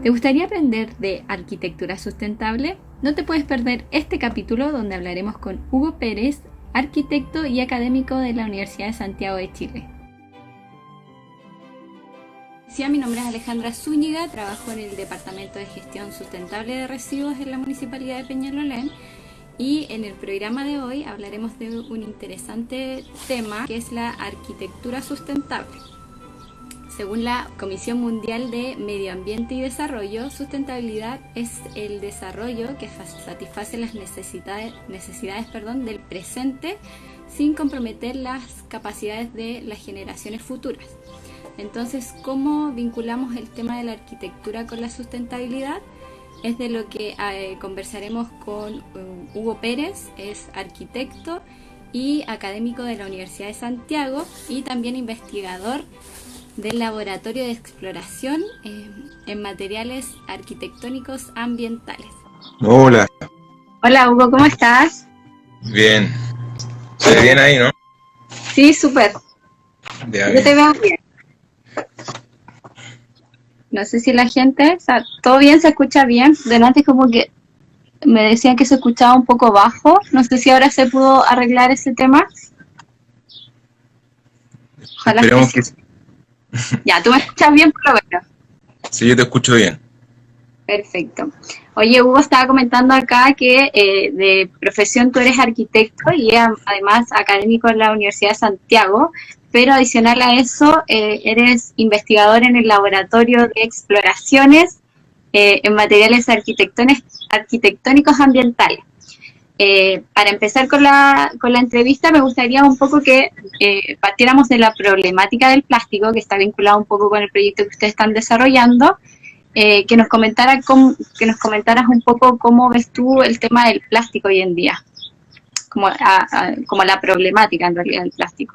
¿Te gustaría aprender de arquitectura sustentable? No te puedes perder este capítulo donde hablaremos con Hugo Pérez, arquitecto y académico de la Universidad de Santiago de Chile. Sí, mi nombre es Alejandra Zúñiga, trabajo en el Departamento de Gestión Sustentable de Residuos en la Municipalidad de Peñalolén y en el programa de hoy hablaremos de un interesante tema que es la arquitectura sustentable. Según la Comisión Mundial de Medio Ambiente y Desarrollo, sustentabilidad es el desarrollo que satisface las necesidades del presente sin comprometer las capacidades de las generaciones futuras. Entonces, ¿cómo vinculamos el tema de la arquitectura con la sustentabilidad? Es de lo que conversaremos con Hugo Pérez, es arquitecto y académico de la Universidad de Santiago y también investigador del Laboratorio de Exploración en Materiales Arquitectónicos Ambientales. Hola. Hola Hugo, ¿cómo estás? Bien. ¿Se ve bien ahí, no? Sí, súper. Yo te veo bien. No sé si la gente, todo bien, se escucha bien. Delante como que me decían que se escuchaba un poco bajo. No sé si ahora se pudo arreglar ese tema. Ojalá Esperemos que sí. Ya, tú me escuchas bien por lo menos. Sí, yo te escucho bien. Perfecto. Oye, Hugo estaba comentando acá que de profesión tú eres arquitecto y además académico en la Universidad de Santiago, pero adicional a eso eres investigador en el Laboratorio de Exploraciones en Materiales Arquitectónicos Ambientales. Para empezar con la entrevista, me gustaría un poco que partiéramos de la problemática del plástico, que está vinculado un poco con el proyecto que ustedes están desarrollando. Que nos comentaras un poco cómo ves tú el tema del plástico hoy en día, como la problemática en realidad del plástico.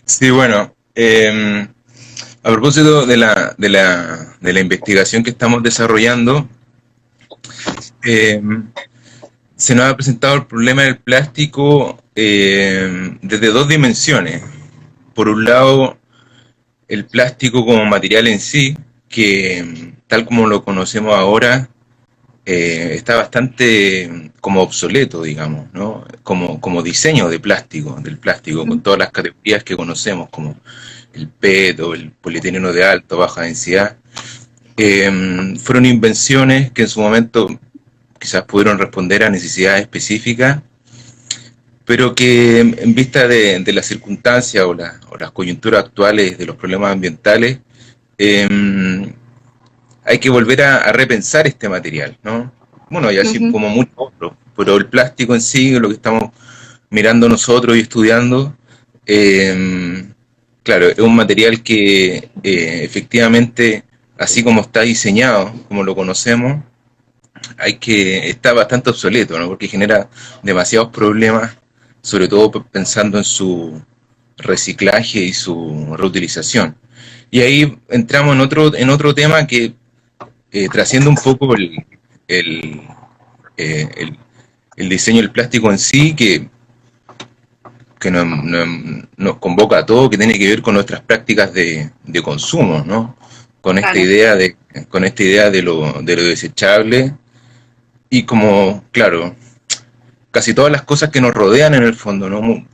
Sí, bueno, a propósito de la investigación que estamos desarrollando, se nos ha presentado el problema del plástico desde dos dimensiones. Por un lado, el plástico como material en sí, que tal como lo conocemos ahora, está bastante como obsoleto, digamos, ¿no? Como diseño del plástico, con todas las categorías que conocemos, como el PET o el polietileno de alta o baja densidad. Fueron invenciones que en su momento quizás pudieron responder a necesidades específicas, pero que en vista de las circunstancias o las coyunturas actuales de los problemas ambientales, hay que volver a repensar este material, ¿no? Bueno, y así como muchos otros, pero el plástico en sí, lo que estamos mirando nosotros y estudiando, claro, es un material que efectivamente, así como está diseñado, como lo conocemos, está bastante obsoleto, ¿no? Porque genera demasiados problemas, sobre todo pensando en su reciclaje y su reutilización. Y ahí entramos en otro tema que trasciende un poco el, el, el diseño del plástico en sí, que nos convoca a todo, que tiene que ver con nuestras prácticas de consumo, ¿no? Con esta idea de lo desechable y como, claro, casi todas las cosas que nos rodean en el fondo, ¿no?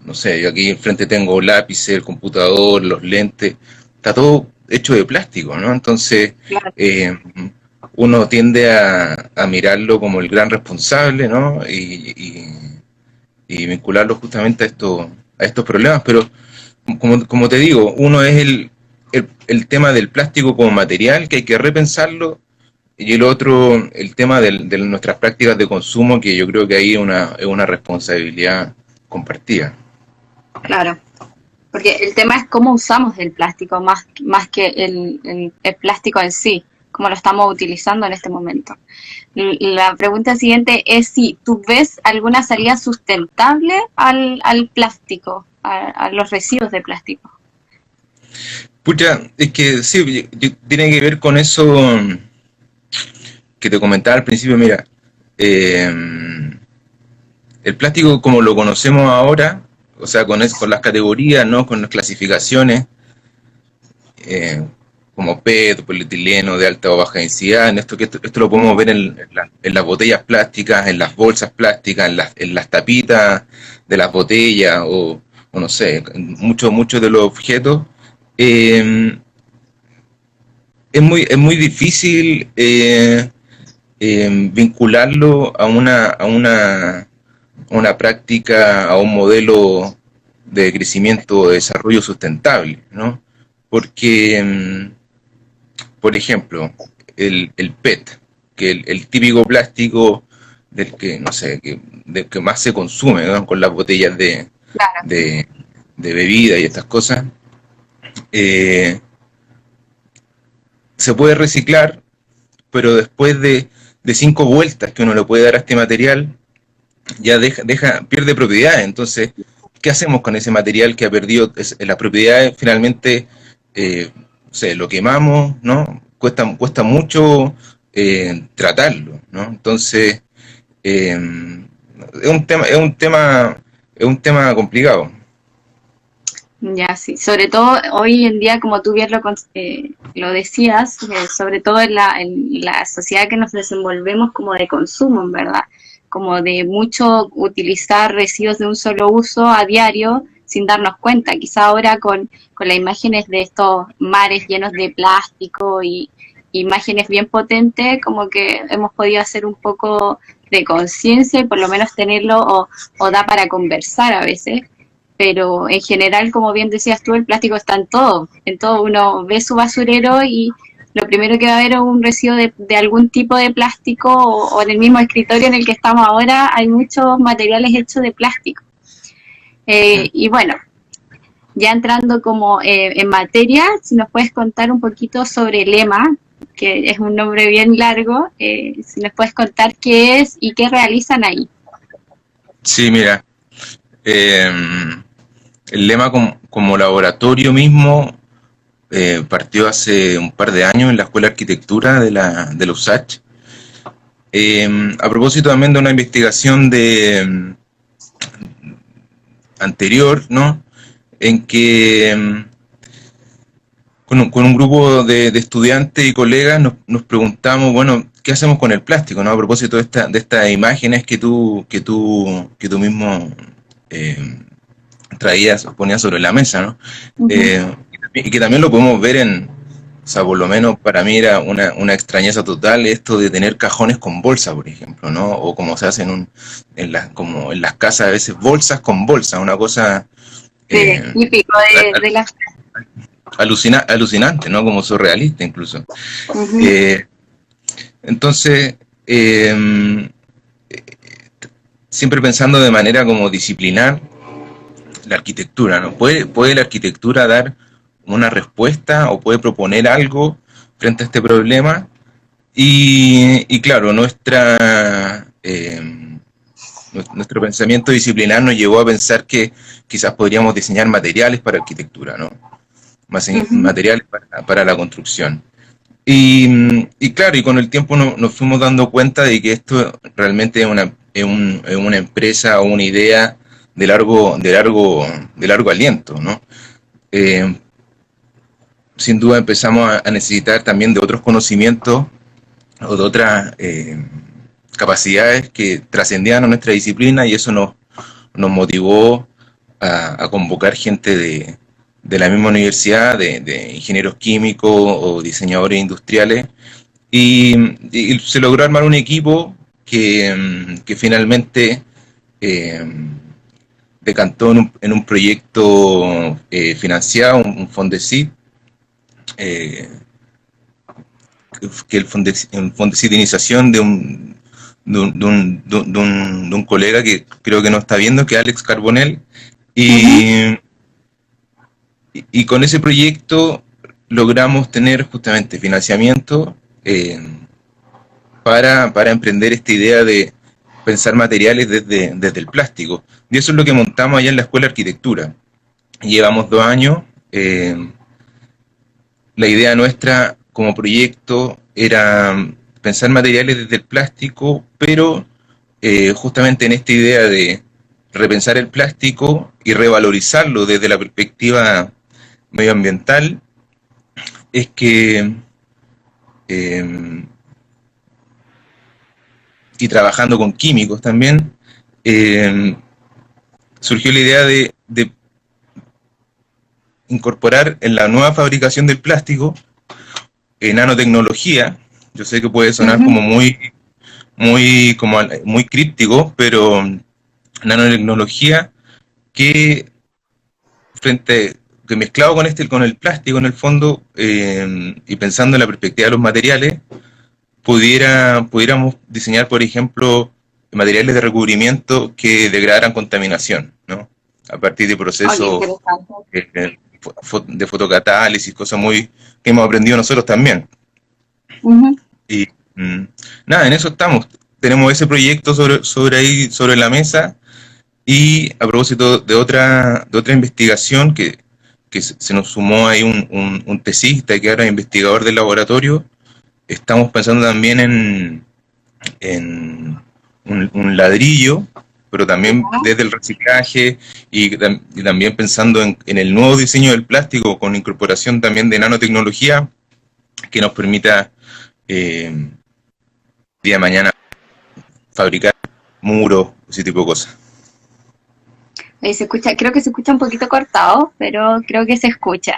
No sé, yo aquí enfrente tengo lápices, el computador, los lentes, está todo hecho de plástico, ¿no? Entonces, uno tiende a mirarlo como el gran responsable, ¿no? Y vincularlo justamente a estos problemas, pero como te digo, uno es el tema del plástico como material, que hay que repensarlo, y el otro, el tema de nuestras prácticas de consumo, que yo creo que ahí es una responsabilidad compartida. Claro, porque el tema es cómo usamos el plástico más que el plástico en sí, cómo lo estamos utilizando en este momento. La pregunta siguiente es si tú ves alguna salida sustentable al plástico, a los residuos de plástico. Pucha, es que sí, tiene que ver con eso que te comentaba al principio. Mira, el plástico como lo conocemos ahora, o sea, con las categorías, ¿no? Con las clasificaciones, como PET, polietileno de alta o baja densidad. Esto lo podemos ver en las botellas plásticas, en las bolsas plásticas, en las tapitas de las botellas, o no sé, muchos de los objetos. Eh, es muy difícil vincularlo a una práctica, a un modelo de crecimiento o de desarrollo sustentable, ¿no? Porque, por ejemplo, el PET, que el típico plástico del que, no sé, del que más se consume, ¿no? Con las botellas Claro. de, de bebida y estas cosas, eh, se puede reciclar, pero después de 5 vueltas que uno le puede dar a este material, ya pierde propiedades. Entonces, ¿qué hacemos con ese material que ha perdido las propiedades? Finalmente, no sé, lo quemamos, ¿no? Cuesta mucho tratarlo, ¿no? Entonces, es un tema complicado. Ya, sí. Sobre todo hoy en día, como tú bien lo decías, sobre todo en la sociedad que nos desenvolvemos como de consumo, en verdad, como de mucho utilizar residuos de un solo uso a diario sin darnos cuenta. Quizá ahora con las imágenes de estos mares llenos de plástico y imágenes bien potentes, como que hemos podido hacer un poco de conciencia y por lo menos tenerlo o da para conversar a veces, pero en general, como bien decías tú, el plástico está en todo. Uno ve su basurero y lo primero que va a ver es un residuo de algún tipo de plástico o en el mismo escritorio en el que estamos ahora hay muchos materiales hechos de plástico. Y bueno, ya entrando como en materia, si nos puedes contar un poquito sobre el EMA, que es un nombre bien largo, si nos puedes contar qué es y qué realizan ahí. Sí, mira, eh, el lema como laboratorio mismo partió hace un par de años en la Escuela de Arquitectura de la USACH, a propósito también de una investigación anterior, ¿no? En que con un grupo de estudiantes y colegas nos preguntamos, bueno, ¿qué hacemos con el plástico, ¿no? A propósito de estas imágenes que tú mismo eh, traías, ponías sobre la mesa, ¿no? Uh -huh. Y que también lo podemos ver o sea, por lo menos para mí era una extrañeza total esto de tener cajones con bolsa, por ejemplo, ¿no? O como se hace como en las casas a veces, bolsas con bolsa, una cosa Sí, típico de las... alucinante, ¿no? Como surrealista incluso. Uh -huh. Eh, entonces, siempre pensando de manera como disciplinar la arquitectura, ¿no? ¿Puede la arquitectura dar una respuesta o puede proponer algo frente a este problema? Y claro, nuestro pensamiento disciplinar nos llevó a pensar que quizás podríamos diseñar materiales para arquitectura, ¿no? Materiales para la construcción. Y claro, y con el tiempo nos fuimos dando cuenta de que esto realmente es una empresa o una idea de largo aliento, ¿no? Eh, Sin duda empezamos a necesitar también de otros conocimientos o de otras capacidades que trascendían a nuestra disciplina, y eso nos motivó a convocar gente de la misma universidad, de ingenieros químicos o diseñadores industriales, y se logró armar un equipo que finalmente decantó en un proyecto financiado, un Fondesit, que el Fondesit de iniciación de un colega que creo que no está viendo, que es Alex Carbonell, y, y con ese proyecto logramos tener justamente financiamiento para emprender esta idea de pensar materiales desde el plástico. Y eso es lo que montamos allá en la Escuela de Arquitectura. Llevamos 2 años. La idea nuestra como proyecto era pensar materiales desde el plástico, pero justamente en esta idea de repensar el plástico y revalorizarlo desde la perspectiva medioambiental, es que, eh, y trabajando con químicos también, eh, surgió la idea de incorporar en la nueva fabricación del plástico nanotecnología. Yo sé que puede sonar Ujú. como muy críptico, pero nanotecnología que frente que mezclado con el plástico en el fondo, y pensando en la perspectiva de los materiales, pudiéramos diseñar, por ejemplo, materiales de recubrimiento que degradaran contaminación, ¿no? A partir de Oh, qué procesos interesante. de fotocatálisis, cosas muy que hemos aprendido nosotros también. Ujú. Y nada, en eso estamos. Tenemos ese proyecto sobre la mesa. Y a propósito de otra investigación que se nos sumó ahí un tesista que ahora es investigador del laboratorio, estamos pensando también en un ladrillo, pero también Ya. desde el reciclaje y también pensando en el nuevo diseño del plástico con incorporación también de nanotecnología que nos permita día de mañana fabricar muros, ese tipo de cosas. Ahí se escucha, creo que se escucha un poquito cortado, pero creo que se escucha.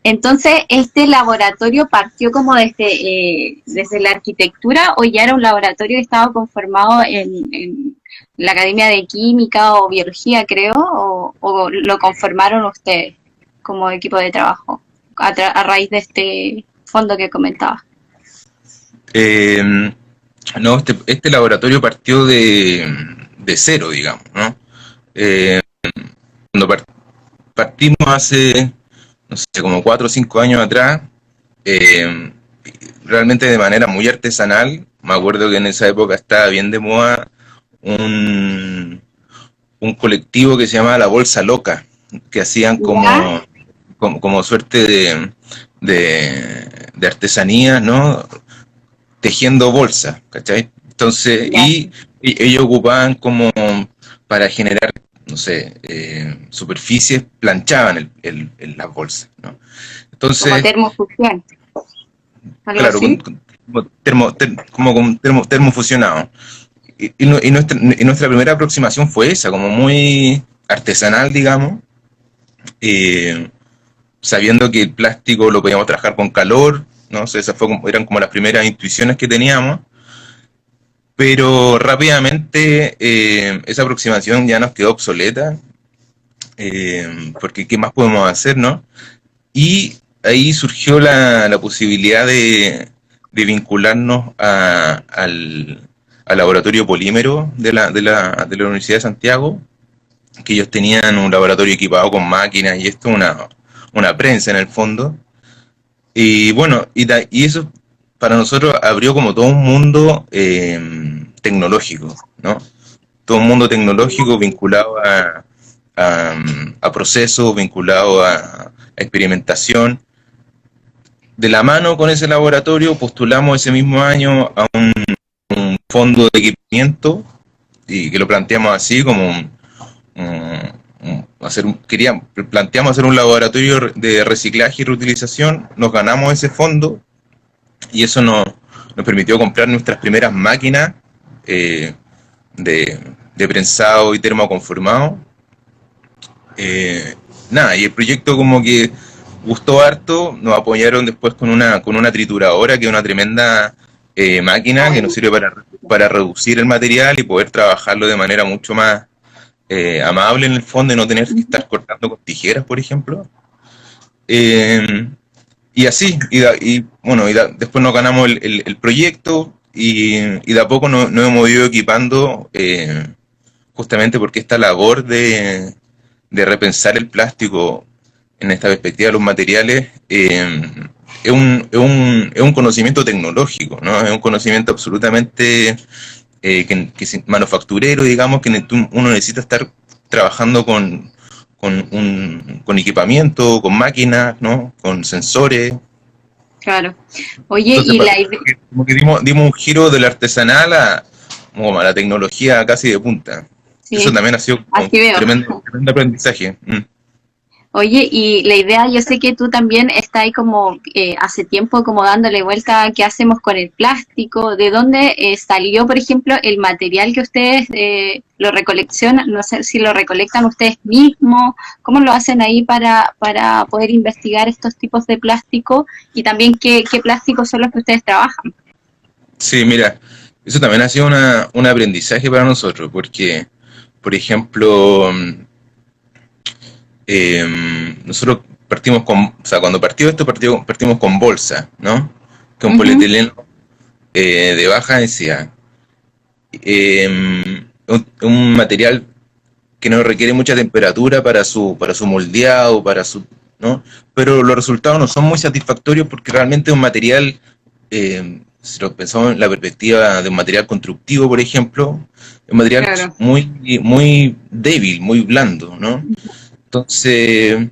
Entonces, ¿este laboratorio partió como desde la arquitectura o ya era un laboratorio que estaba conformado en la Academia de Química o Biología, creo, o lo conformaron ustedes como equipo de trabajo a raíz de este fondo que comentaba? Eh, no, este laboratorio partió de cero, digamos, ¿no? Eh, cuando partimos hace, no sé, como 4 o 5 años atrás, eh, realmente de manera muy artesanal. Me acuerdo que en esa época estaba bien de moda un, un colectivo que se llamaba La Bolsa Loca, que hacían ¿Ya? como suerte de artesanía, ¿no? Tejiendo bolsas, ¿cachai? Entonces, Ya. y ellos ocupaban como para generar, no sé, superficies, planchaban las bolsas, ¿no? Como Entonces, termofusión, algo claro, así. como con termofusionado. Y nuestra primera aproximación fue esa, como muy artesanal, digamos, eh, sabiendo que el plástico lo podíamos trabajar con calor, ¿no? O sea, eran como las primeras intuiciones que teníamos, pero rápidamente esa aproximación ya nos quedó obsoleta, porque ¿qué más podemos hacer, no? Y ahí surgió la posibilidad de vincularnos al laboratorio polímero de la Universidad de Santiago, que ellos tenían un laboratorio equipado con máquinas y esto, una prensa en el fondo. Y bueno, y eso para nosotros abrió como todo un mundo tecnológico, ¿no? Todo un mundo tecnológico vinculado a procesos, vinculado a experimentación. De la mano con ese laboratorio postulamos ese mismo año a un fondo de equipamiento y que lo planteamos así como planteamos hacer un laboratorio de reciclaje y reutilización, nos ganamos ese fondo y eso nos permitió comprar nuestras primeras máquinas eh, de prensado y termoconformado. Nada, y el proyecto como que gustó harto, nos apoyaron después con una trituradora, que es una tremenda máquina que nos sirve para reducir el material y poder trabajarlo de manera mucho más amable en el fondo y no tener que estar cortando con tijeras, por ejemplo. Eh, y así, bueno, después nos ganamos el proyecto y de a poco nos hemos ido equipando, justamente porque esta labor de repensar el plástico en esta perspectiva de los materiales es un conocimiento tecnológico, ¿no? Es un conocimiento absolutamente manufacturero, digamos, que uno necesita estar trabajando con equipamiento, con máquinas, ¿no? Con sensores. Claro. Oye, Entonces, como que dimos un giro de la artesanal como a la tecnología casi de punta. Eso sí, también ha sido como así un veo. tremendo aprendizaje. Oye, y la idea, yo sé que tú también estás ahí como hace tiempo como dándole vuelta a qué hacemos con el plástico, de dónde salió, por ejemplo, el material que ustedes lo recoleccionan, no sé si lo recolectan ustedes mismos, cómo lo hacen ahí para poder investigar estos tipos de plástico y también qué plásticos son los que ustedes trabajan. Sí, mira, eso también ha sido un aprendizaje para nosotros, porque, por ejemplo, nosotros partimos con, o sea, cuando partió esto partimos con bolsa, ¿no? Que es un Ujú, polietileno de baja densidad. Un material que no requiere mucha temperatura para su moldeado, ¿no? Pero los resultados no son muy satisfactorios porque realmente es un material, si lo pensamos en la perspectiva de un material constructivo, por ejemplo, es un material claro. muy débil, muy blando, ¿no? Entonces,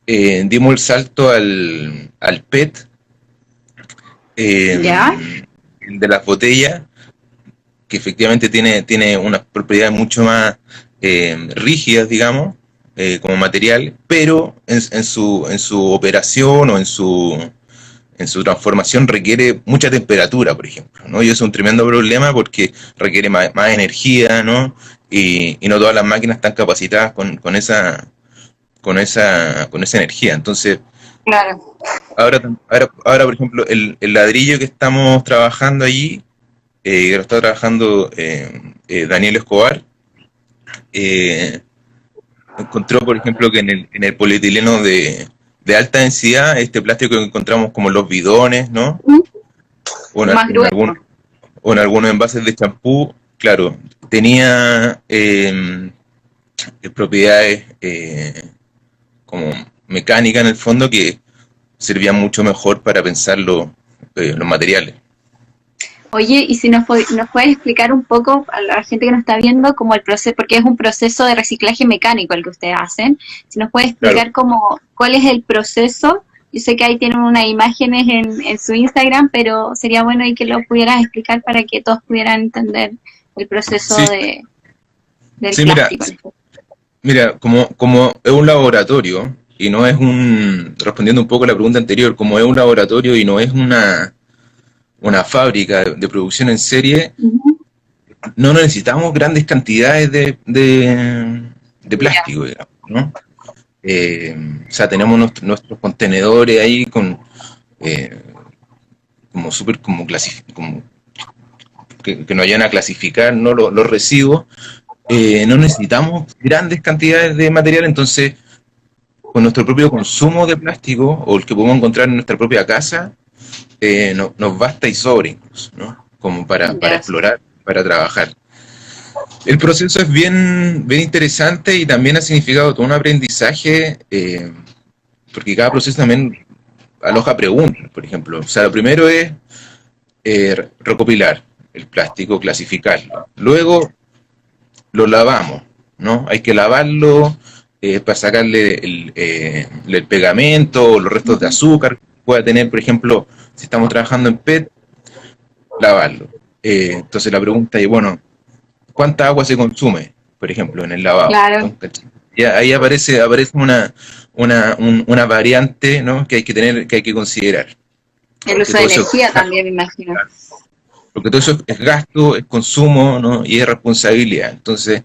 dimos el salto al PET, ¿Ya? el de las botellas, que efectivamente tiene unas propiedades mucho más rígidas, digamos, como material, pero en su operación o en su transformación requiere mucha temperatura, por ejemplo, ¿no? Y eso es un tremendo problema porque requiere más energía, ¿no? Y no todas las máquinas están capacitadas con esa energía. Entonces, Claro. ahora, por ejemplo, el ladrillo que estamos trabajando allí, que lo está trabajando Daniel Escobar, eh, encontró, por ejemplo, que en el polietileno de alta densidad, este plástico que encontramos como en los bidones, ¿no? Ujú, O más grueso. o en algunos envases de champú, claro, tenía propiedades como mecánicas en el fondo que servían mucho mejor para pensar los materiales. Oye, y si nos puedes explicar un poco a la gente que nos está viendo como el proceso, porque es un proceso de reciclaje mecánico el que ustedes hacen, si nos puedes Claro. explicar cómo, cuál es el proceso. Yo sé que ahí tienen unas imágenes en su Instagram, pero sería bueno ahí que lo pudieras explicar para que todos pudieran entender el proceso Sí, del sí, mira, plástico. mira, como es un laboratorio y no es respondiendo un poco a la pregunta anterior, como es un laboratorio y no es una fábrica de producción en serie, Ujú. no necesitamos grandes cantidades de Ya, plástico, digamos, ¿no? O sea, tenemos nuestros contenedores ahí eh, como súper como que nos ayudan a clasificar, ¿no? Los residuos. No necesitamos grandes cantidades de material, entonces con nuestro propio consumo de plástico o el que podemos encontrar en nuestra propia casa, nos basta y sobra incluso, ¿no? Como para ya, explorar, para trabajar. El proceso es bien interesante y también ha significado todo un aprendizaje, porque cada proceso también aloja preguntas, por ejemplo. O sea, lo primero es recopilar el plástico, clasificarlo. Luego lo lavamos, ¿no? Hay que lavarlo para sacarle el pegamento, los restos de azúcar que pueda tener, por ejemplo, si estamos trabajando en PET, lavarlo. Entonces la pregunta es, bueno, ¿cuánta agua se consume, por ejemplo, en el lavado? claro. ¿No? Ya ahí aparece una variante, ¿no? Que hay que tener, que hay que considerar. El Porque uso de todo eso, energía también, me imagino. porque todo eso es gasto, es consumo, ¿no? Y es responsabilidad. Entonces,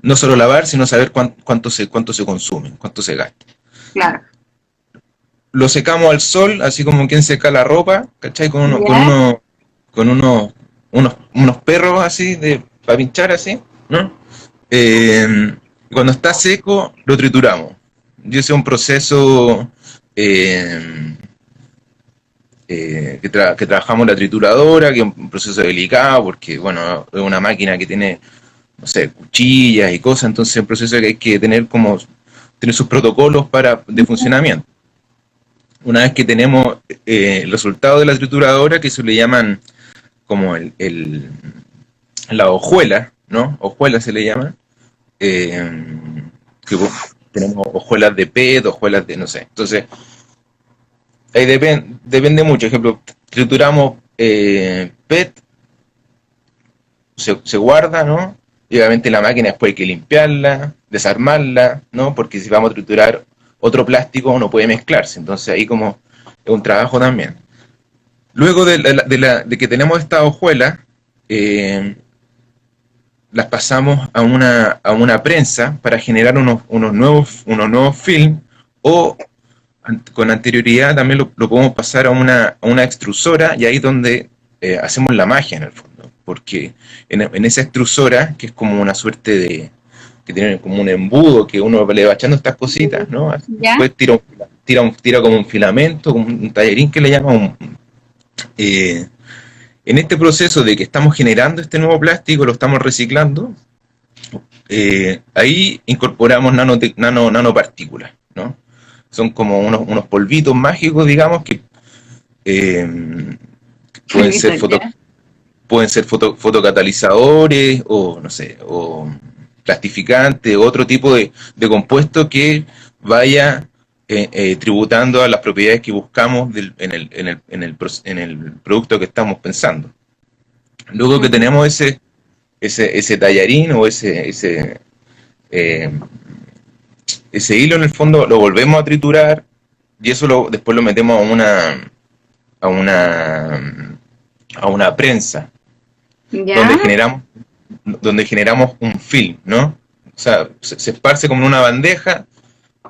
no solo lavar, sino saber cuánto se consume, cuánto se gasta. Claro. Lo secamos al sol, así como quien seca la ropa, ¿cachai? Ya, Con unos perros así, para pinchar así, ¿no? Cuando está seco, lo trituramos. Y ese es un proceso eh, que trabajamos la trituradora, que es un proceso delicado, porque, bueno, es una máquina que tiene, no sé, cuchillas y cosas, entonces es un proceso que hay que tener sus protocolos de funcionamiento. Una vez que tenemos el resultado de la trituradora, que se le llaman como la hojuela, ¿no? Hojuelas se le llama, eh, que tenemos hojuelas de PET, hojuelas de, no sé. Entonces, ahí depende mucho. Por ejemplo, trituramos PET, se guarda, ¿no? Y obviamente la máquina después hay que limpiarla, desarmarla, ¿no? Porque si vamos a triturar otro plástico no puede mezclarse. Entonces ahí como es un trabajo también. Luego de que tenemos estas hojuelas, las pasamos a una prensa para generar unos nuevos films, o con anterioridad también lo podemos pasar a una extrusora, y ahí es donde hacemos la magia en el fondo, porque en esa extrusora, que es como una suerte de, que tiene como un embudo que uno le va echando estas cositas, ¿no? ¿Ya? Después tira como un filamento, como un tallarín que le llama en este proceso de que estamos generando este nuevo plástico, lo estamos reciclando, ahí incorporamos nanopartículas, ¿no? Son como unos polvitos mágicos, digamos, que pueden ser fotocatalizadores, o no sé, o plastificantes, otro tipo de compuesto que vaya tributando a las propiedades que buscamos en el producto que estamos pensando. Luego que tenemos ese tallarín o ese hilo, en el fondo lo volvemos a triturar, y eso después lo metemos a una prensa, ¿Ya? donde generamos un film, ¿no? O sea, se esparce como en una bandeja,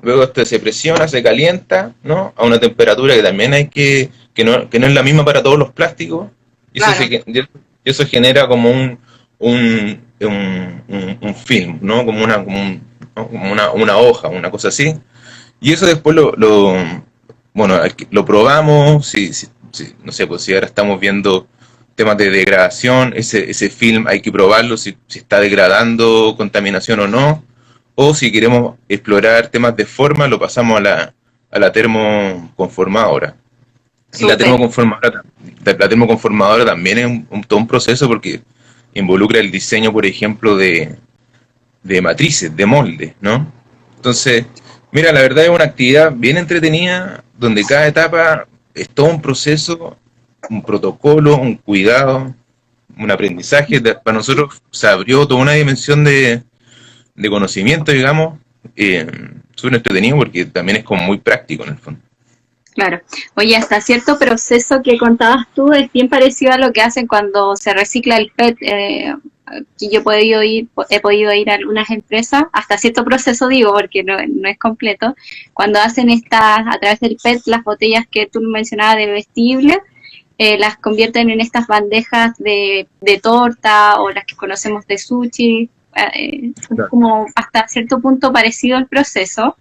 luego esto se presiona, se calienta, ¿no? A una temperatura que también que no es la misma para todos los plásticos, y Claro. eso genera como un film, ¿no? Como una hoja, una cosa así. Y eso después lo probamos, no sé, pues si ahora estamos viendo temas de degradación, ese film hay que probarlo, si está degradando contaminación o no, o si queremos explorar temas de forma, lo pasamos a la termoconformadora. Y Súper. la termoconformadora también es todo un proceso, porque involucra el diseño, por ejemplo, de matrices, de moldes, ¿no? Entonces, mira, la verdad es una actividad bien entretenida, donde cada etapa es todo un proceso, un protocolo, un cuidado, un aprendizaje. Para nosotros se abrió toda una dimensión de conocimiento, digamos, súper entretenido, porque también es como muy práctico en el fondo. Claro. Oye, hasta cierto proceso que contabas tú es bien parecido a lo que hacen cuando se recicla el PET. Que yo he podido ir a algunas empresas, hasta cierto proceso digo, porque no es completo, cuando hacen a través del PET, las botellas que tú mencionabas de vestible, las convierten en estas bandejas de torta, o las que conocemos de sushi. Es como hasta cierto punto parecido el proceso,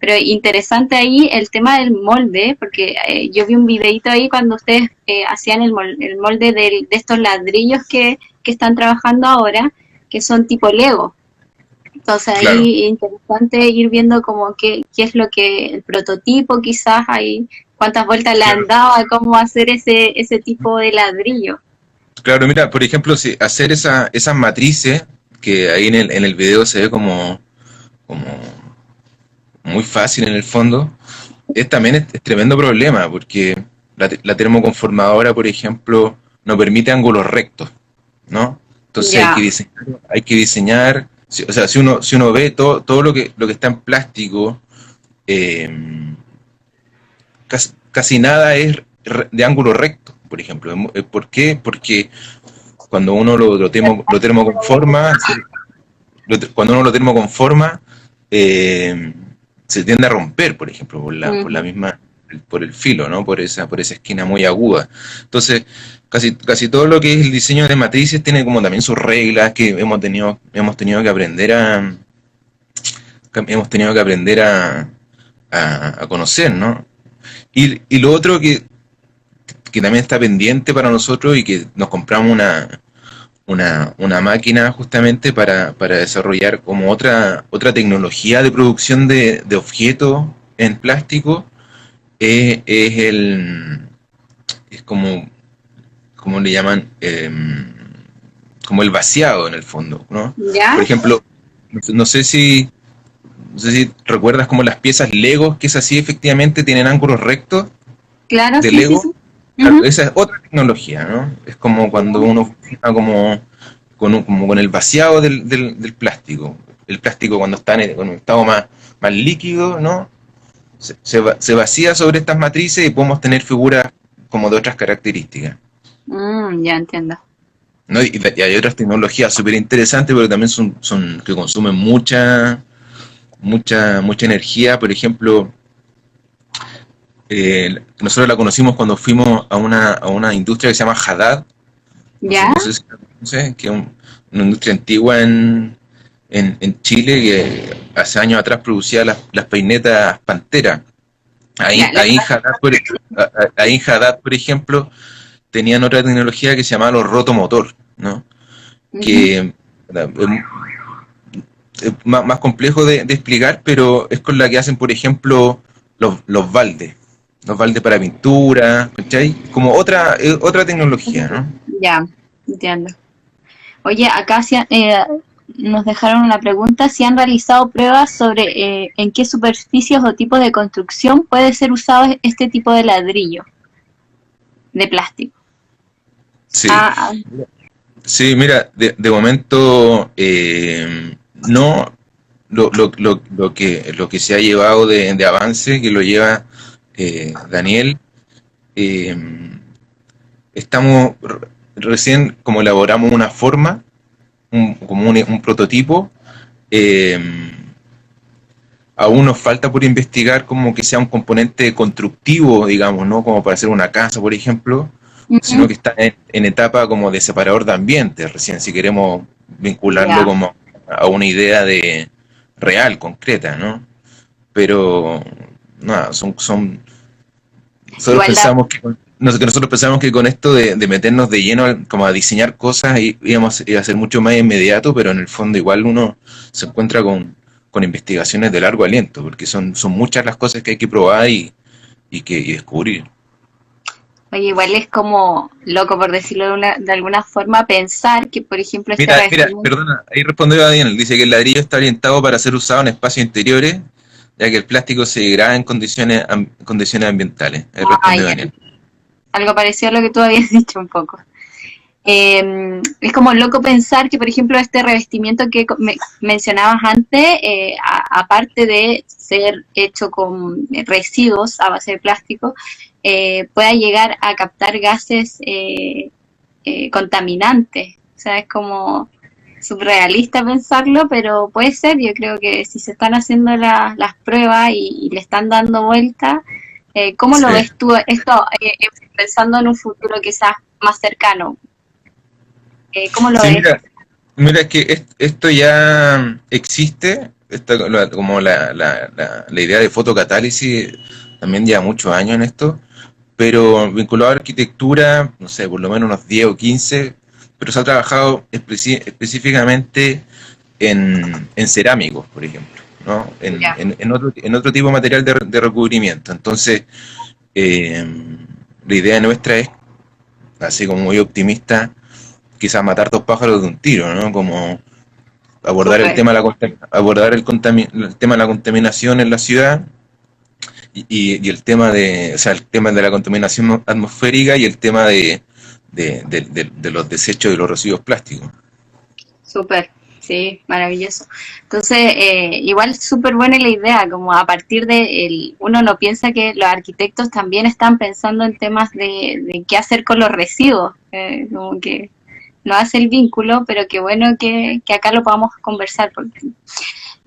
pero interesante ahí el tema del molde, porque yo vi un videito ahí cuando ustedes hacían el molde de estos ladrillos que están trabajando ahora, que son tipo Lego. Entonces ahí Claro. interesante ir viendo como qué es lo que el prototipo, quizás ahí cuántas vueltas le han Claro. dado a cómo hacer ese tipo de ladrillo. Claro, mira, por ejemplo, si hacer esas matrices, que ahí en el video se ve como muy fácil en el fondo, también es tremendo problema, porque la termoconformadora, por ejemplo, no permite ángulos rectos, ¿no? Entonces Ya. hay que diseñar, o sea, si uno ve todo lo que está en plástico, eh, casi nada es de ángulo recto, por ejemplo. ¿Por qué? Porque cuando uno lo termoconforma, cuando uno lo termoconforma, se tiende a romper, por ejemplo, por la misma, por el filo, ¿no? Por esa esquina muy aguda. Entonces, casi todo lo que es el diseño de matrices tiene como también sus reglas, que hemos tenido que aprender a conocer, ¿no? Y lo otro que también está pendiente para nosotros, y que nos compramos una máquina justamente para desarrollar como otra tecnología de producción de objetos en plástico, es como le llaman, como el vaciado en el fondo, ¿no? ¿Ya? Por ejemplo, no sé si recuerdas como las piezas Legos, que es así, efectivamente tienen ángulos rectos Claro, de sí, sí, Lego. sí. Claro, Ujú. esa es otra tecnología, ¿no? Es como cuando uno funciona como con el vaciado del plástico. El plástico, cuando está en un estado más líquido, ¿no? se vacía sobre estas matrices y podemos tener figuras como de otras características. Ya entiendo. ¿No? Y hay otras tecnologías súper interesantes, pero también son que consumen mucha energía. Por ejemplo, nosotros la conocimos cuando fuimos a una industria que se llama Haddad. ¿Ya? No sé si la conoces, que es una industria antigua en Chile que hace años atrás producía las peinetas Pantera. Ahí, Ya, ahí, en Haddad, ahí en Haddad, por ejemplo, tenían otra tecnología que se llamaba los rotomotor, ¿no? ujú. Que es más complejo de explicar, pero es con la que hacen, por ejemplo, los baldes. Los baldes para pintura, ¿cachai? Como otra tecnología, ¿no? Ya, entiendo. Oye, acá nos dejaron una pregunta, si han realizado pruebas sobre en qué superficies o tipos de construcción puede ser usado este tipo de ladrillo, de plástico. Sí. Ah, ah, Sí, mira, de momento no lo que se ha llevado de avance, que lo lleva Daniel, eh, estamos recién como elaboramos una forma, como un prototipo, eh, aún nos falta por investigar como que sea un componente constructivo, digamos, ¿no? Como para hacer una casa, por ejemplo, sino ujú, que está en etapa como de separador de ambientes, recién si queremos vincularlo ya. como a una idea de real, concreta, ¿no? Pero nada, nosotros Igual da, pensamos nosotros pensamos que con esto de meternos de lleno como a diseñar cosas iba a ser mucho más inmediato, pero en el fondo igual uno se encuentra con investigaciones de largo aliento, porque son muchas las cosas que hay que probar y descubrir. oye, igual es como loco, por decirlo de alguna forma, pensar que, por ejemplo, este Mira, revestimiento, perdona, ahí respondió Daniel, dice que el ladrillo está orientado para ser usado en espacios interiores, ya que el plástico se degrada en condiciones ambientales. Ahí respondió ya, Daniel. algo parecido a lo que tú habías dicho un poco. Es como loco pensar que, por ejemplo, este revestimiento que mencionabas antes, aparte de ser hecho con residuos a base de plástico, pueda llegar a captar gases contaminantes. O sea, es como surrealista pensarlo, pero puede ser. Yo creo que si se están haciendo las pruebas y le están dando vuelta, ¿cómo lo Sí. ves tú esto pensando en un futuro quizás más cercano? ¿Cómo lo Sí, ves? mira que esto ya existe, como la idea de fotocatálisis también lleva muchos años en esto, pero vinculado a arquitectura, no sé, por lo menos unos 10 o 15, pero se ha trabajado específicamente en cerámicos, por ejemplo, ¿no? Ya. En otro tipo de material de recubrimiento. Entonces, eh, la idea nuestra es, así como muy optimista, quizás matar dos pájaros de un tiro, ¿no? Como abordar el Súper. tema de el tema de la contaminación en la ciudad y el tema o sea, el tema de la contaminación atmosférica y el tema de los desechos y los residuos plásticos. Súper, sí, maravilloso. Entonces, igual súper buena la idea, como a partir de uno no piensa que los arquitectos también están pensando en temas de qué hacer con los residuos, como que no hace el vínculo, pero qué bueno que acá lo podamos conversar.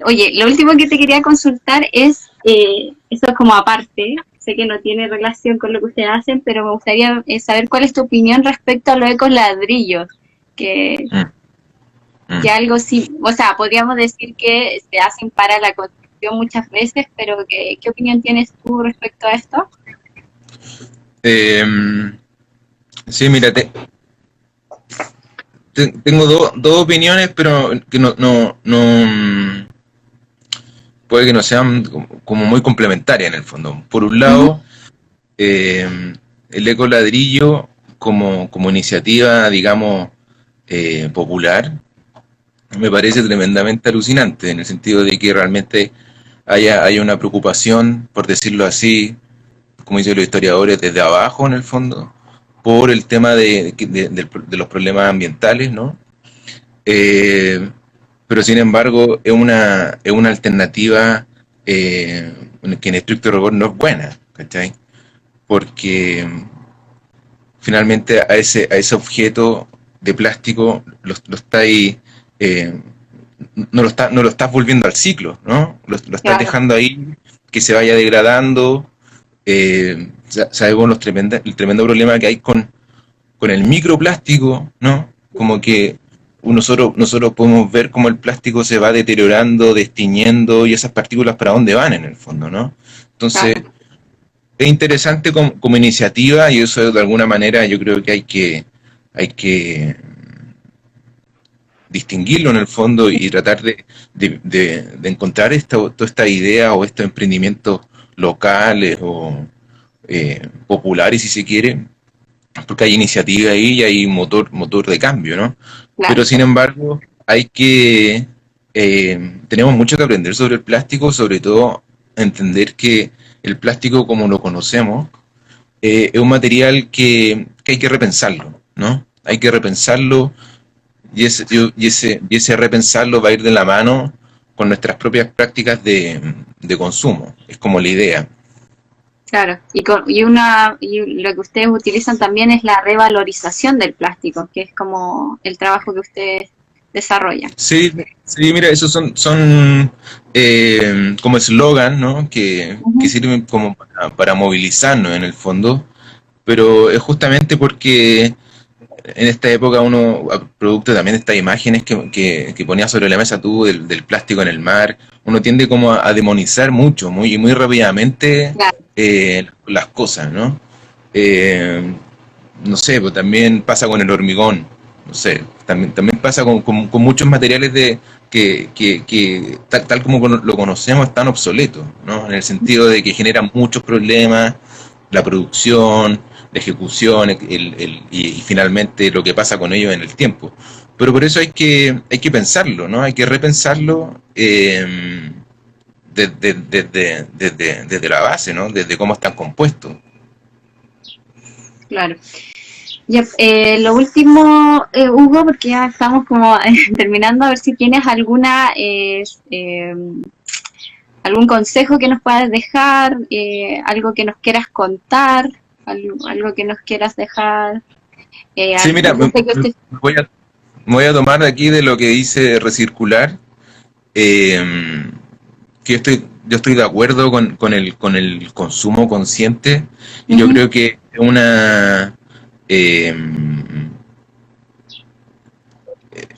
Oye, lo último que te quería consultar es, eso es como aparte, sé que no tiene relación con lo que ustedes hacen, pero me gustaría saber cuál es tu opinión respecto a los ecoladrillos, que Mm, mm. que algo sí, o sea, podríamos decir que se hacen para la construcción muchas veces, pero ¿qué opinión tienes tú respecto a esto? Eh, sí, mira, tengo dos opiniones, pero que puede que no sean como muy complementarias en el fondo. Por un Uh -huh. lado, el ecoladrillo como iniciativa, digamos, popular, me parece tremendamente alucinante, en el sentido de que realmente haya una preocupación, por decirlo así, como dicen los historiadores, desde abajo en el fondo, por el tema de los problemas ambientales, ¿no? Eh, pero sin embargo es una alternativa que en estricto rigor no es buena, ¿cachai? Porque finalmente a ese objeto de plástico lo estáis, eh, no lo estás volviendo al ciclo, ¿no? Lo estás Claro, dejando ahí, que se vaya degradando. Sabemos el tremendo problema que hay con el microplástico, ¿no? Como que nosotros podemos ver cómo el plástico se va deteriorando, destiñendo, y esas partículas para dónde van en el fondo, ¿no? Entonces, claro, es interesante como iniciativa, y eso de alguna manera yo creo que hay que distinguirlo en el fondo y tratar de encontrar toda esta idea o estos emprendimientos locales o populares, si se quiere, porque hay iniciativa ahí y hay motor de cambio, ¿no? Pero claro. sin embargo, tenemos mucho que aprender sobre el plástico, sobre todo entender que el plástico como lo conocemos es un material que hay que repensarlo, ¿no? Hay que repensarlo, y ese repensarlo va a ir de la mano con nuestras propias prácticas de consumo. Es como la idea. Claro, y lo que ustedes utilizan también es la revalorización del plástico, que es como el trabajo que ustedes desarrollan. Sí, sí, mira, esos son como eslogan, ¿no? Que Ujú. sirven como para movilizarnos en el fondo, pero es justamente porque en esta época producto también de estas imágenes que ponías sobre la mesa tú del plástico en el mar, uno tiende como a demonizar mucho, muy rápidamente Claro, las cosas, ¿no? Eh, no sé, pues también pasa con el hormigón, no sé, también pasa con muchos materiales que tal como lo conocemos están obsoletos, ¿no? En el sentido de que generan muchos problemas, la producción, la ejecución, y finalmente lo que pasa con ellos en el tiempo. Pero por eso hay que pensarlo, ¿no? Hay que repensarlo desde la base, ¿no? Desde cómo están compuestos. claro. Ya, lo último, Hugo, porque ya estamos como terminando, a ver si tienes algún consejo que nos puedas dejar, algo que nos quieras contar, algo que nos quieras dejar. Sí, mira, Yo sé que usted... me voy a tomar de aquí de lo que dice Recircular, eh, que yo estoy de acuerdo con el consumo consciente, y yo Ujú, creo que eh,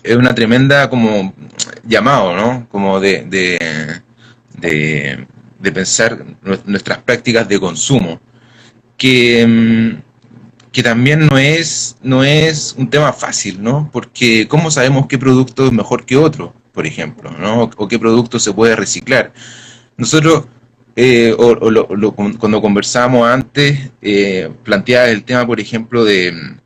es una tremenda como llamado, ¿no? Como de pensar nuestras prácticas de consumo, que, que también no es un tema fácil, ¿no? Porque ¿cómo sabemos qué producto es mejor que otro, por ejemplo, ¿no? O qué producto se puede reciclar? Nosotros, cuando conversábamos antes, planteaba el tema, por ejemplo, del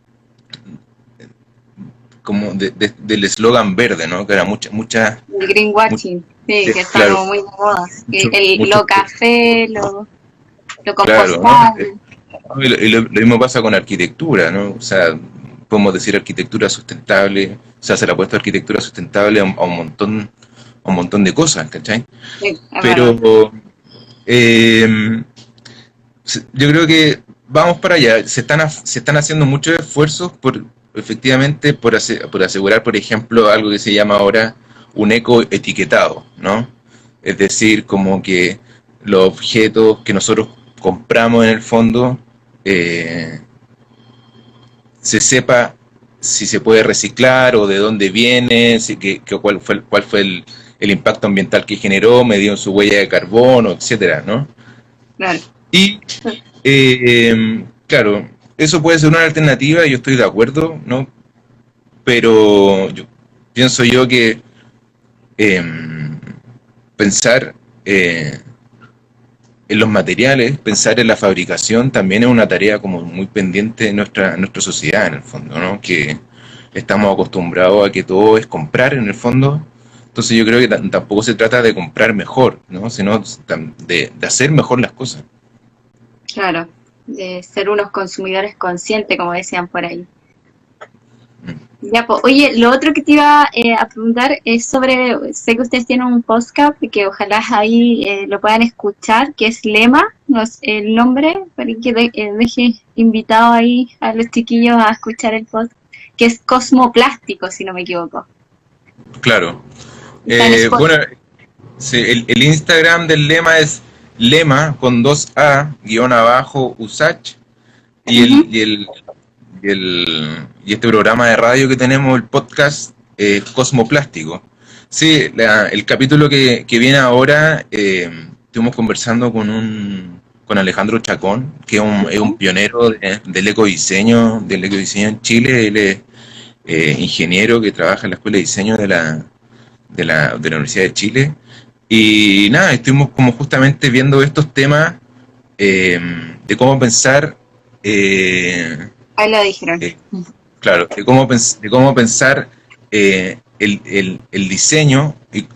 eslogan verde, ¿no? Que era el greenwashing, sí, que está claro, como muy de moda. mucho, mucho, Lo café, lo claro, ¿no? compostable. Y lo mismo pasa con arquitectura, ¿no? O sea, podemos decir arquitectura sustentable, o sea, se le ha puesto arquitectura sustentable a un montón de cosas, ¿cachai? Sí, es verdad. Pero eh, yo creo que vamos para allá. Se están haciendo muchos esfuerzos efectivamente, por asegurar, por ejemplo, algo que se llama ahora un ecoetiquetado, ¿no? Es decir, como que los objetos que nosotros compramos en el fondo, eh, se sepa si se puede reciclar o de dónde viene, cuál fue el impacto ambiental que generó, medido en su huella de carbono, etcétera, ¿no? Claro. Y claro, eso puede ser una alternativa, y yo estoy de acuerdo, ¿no? Pero pienso yo que eh, pensar en los materiales, pensar en la fabricación también es una tarea como muy pendiente de nuestra sociedad en el fondo, ¿no? Que estamos acostumbrados a que todo es comprar en el fondo. Entonces yo creo que tampoco se trata de comprar mejor, ¿no? Sino de hacer mejor las cosas. Claro, de ser unos consumidores conscientes, como decían por ahí. Ya, pues, oye, lo otro que te iba a preguntar es sobre, sé que ustedes tienen un podcast y que ojalá ahí lo puedan escuchar, que es Lema, no es el nombre, para que deje invitado ahí a los chiquillos a escuchar el podcast, que es Cosmoplástico, si no me equivoco. Claro. Está en Bueno, Spotify. sí, el Instagram del Lema es Lema con 2A, guión abajo, Usach, y Ujú. este programa de radio que tenemos, el podcast, Cosmoplástico. Sí, el capítulo que viene ahora, estuvimos conversando con Alejandro Chacón, que es un pionero del ecodiseño en Chile. Él es ingeniero que trabaja en la Escuela de Diseño de la Universidad de Chile. Y nada, estuvimos como justamente viendo estos temas, eh, de cómo pensar, Ahí lo dijeron. eh, claro, de cómo pensar el diseño y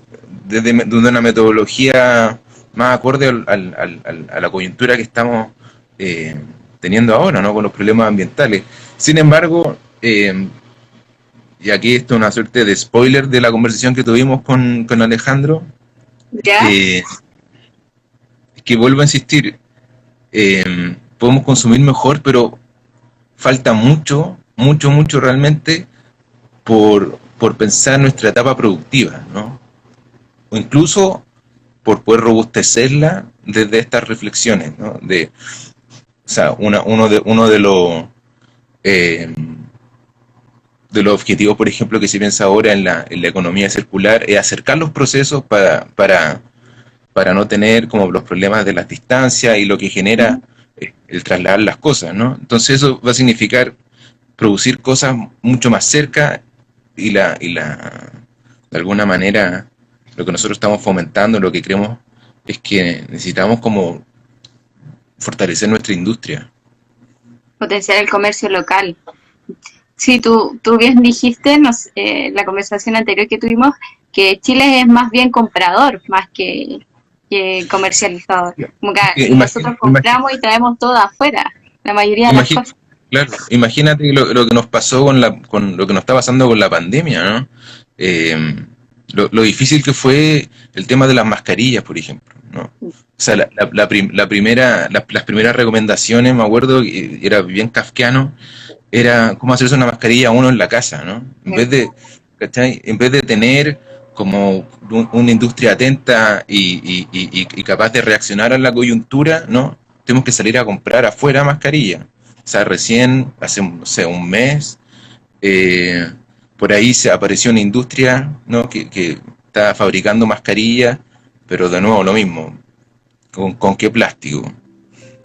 desde una metodología más acorde a la coyuntura que estamos eh, teniendo ahora, ¿no? Con los problemas ambientales. Sin embargo, y aquí esto es una suerte de spoiler de la conversación que tuvimos con Alejandro, ¿Ya? eh, es que vuelvo a insistir, podemos consumir mejor, pero falta mucho, mucho, mucho realmente por pensar nuestra etapa productiva, ¿no? O incluso por poder robustecerla desde estas reflexiones, ¿no? O sea, eh, de los objetivos, por ejemplo, que se piensa ahora en la economía circular, es acercar los procesos para no tener como los problemas de las distancias y lo que genera el trasladar las cosas, ¿no? Entonces eso va a significar producir cosas mucho más cerca de alguna manera, lo que nosotros estamos fomentando, lo que creemos es que necesitamos como fortalecer nuestra industria. Potenciar el comercio local. Sí, tú bien dijiste la conversación anterior que tuvimos que Chile es más bien comprador, más que comercializador. Como que nosotros compramos y traemos todo afuera, la mayoría de las Imagina, cosas. claro, imagínate lo que nos pasó con lo que nos está pasando con la pandemia, ¿no? Eh, lo difícil que fue el tema de las mascarillas, por ejemplo, ¿no? O sea, las primeras recomendaciones, me acuerdo, que era bien kafkiano, era cómo hacerse una mascarilla uno en la casa, ¿no? ¿Cachai? En vez de tener como una industria atenta y capaz de reaccionar a la coyuntura, ¿no? Tenemos que salir a comprar afuera mascarilla. O sea, recién, hace, no sé, un mes, eh, por ahí se apareció una industria, ¿no? que está fabricando mascarillas, pero de nuevo lo mismo. ¿Con qué plástico?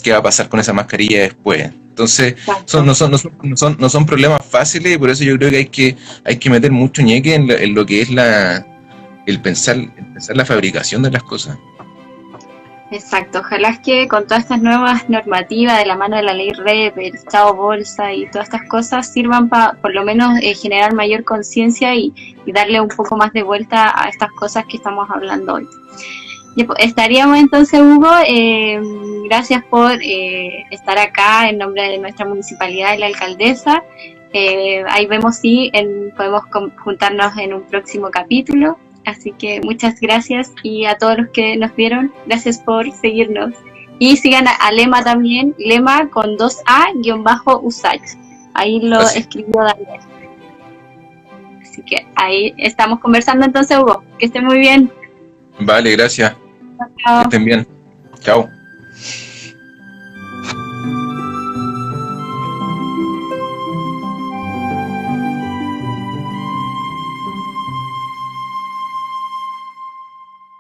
¿Qué va a pasar con esa mascarilla después? Entonces, Exacto. no son problemas fáciles y por eso yo creo que hay que meter mucho ñeque en lo que es el pensar la fabricación de las cosas. Exacto, ojalá es que con todas estas nuevas normativas de la mano de la ley REP, el Estado Bolsa y todas estas cosas sirvan para por lo menos generar mayor conciencia y darle un poco más de vuelta a estas cosas que estamos hablando hoy. Ya, pues, estaríamos entonces, Hugo, gracias por estar acá en nombre de nuestra municipalidad y la alcaldesa. Ahí vemos si podemos juntarnos en un próximo capítulo. Así que muchas gracias y a todos los que nos vieron, gracias por seguirnos. Y sigan a Lema también, Lema con 2A-Usach. Ahí lo Así. escribió Daniel. Así que ahí estamos conversando entonces, Hugo. Que esté muy bien. Vale, gracias. Que Chao. estén bien. Chao.